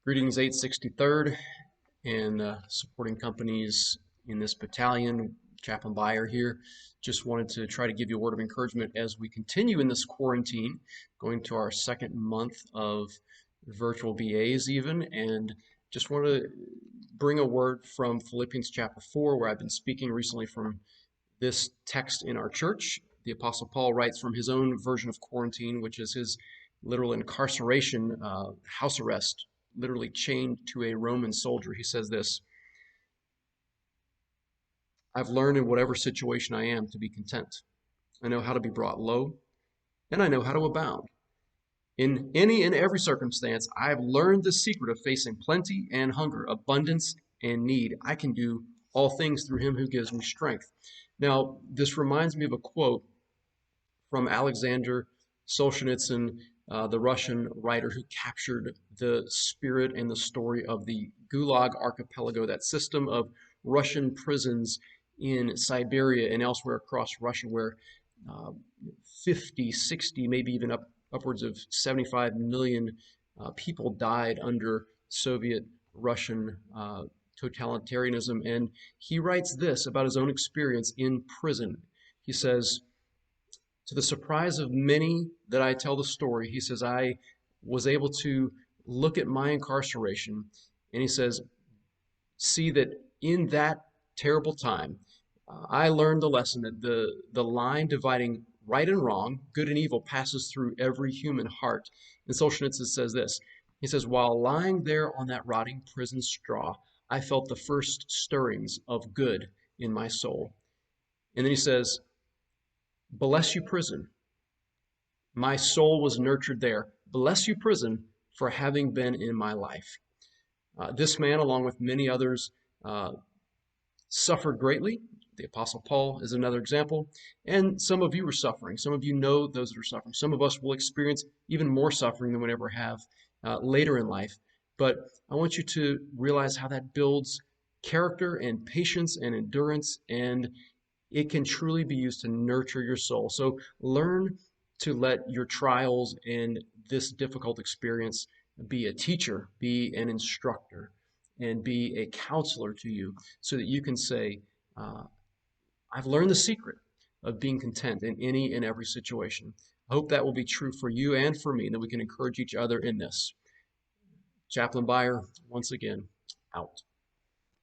Greetings, 863rd and supporting companies in this battalion. Chaplain Beier here. Just wanted to try to give you a word of encouragement as we continue in this quarantine, going to our second month of virtual BAs even, and just want to bring a word from Philippians chapter 4, where I've been speaking recently from this text in our church. The Apostle Paul writes from his own version of quarantine, which is his literal incarceration, house arrest, literally chained to a Roman soldier. He says this: I've learned in whatever situation I am to be content. I know how to be brought low, and I know how to abound. In any and every circumstance, I have learned the secret of facing plenty and hunger, abundance and need. I can do all things through him who gives me strength. Now, this reminds me of a quote from Alexander Solzhenitsyn, the Russian writer who captured the spirit and the story of the Gulag Archipelago, that system of Russian prisons in Siberia and elsewhere across Russia, where 50, 60, maybe even upwards of 75 million people died under Soviet Russian totalitarianism. And he writes this about his own experience in prison. He says, to the surprise of many that I tell the story, he says, I was able to look at my incarceration, and he says, see that in that terrible time, I learned the lesson that the line dividing right and wrong, good and evil, passes through every human heart. And Solzhenitsyn says this. He says, while lying there on that rotting prison straw, I felt the first stirrings of good in my soul. And then he says, bless you, prison. My soul was nurtured there. Bless you, prison, for having been in my life. This man, along with many others, suffered greatly. The Apostle Paul is another example. And some of you are suffering. Some of you know those that are suffering. Some of us will experience even more suffering than we ever have later in life. But I want you to realize how that builds character and patience and endurance, and it can truly be used to nurture your soul. So learn to let your trials and this difficult experience be a teacher, be an instructor, and be a counselor to you, so that you can say, I've learned the secret of being content in any and every situation. I hope that will be true for you and for me, and that we can encourage each other in this. Chaplain Beier, once again, out.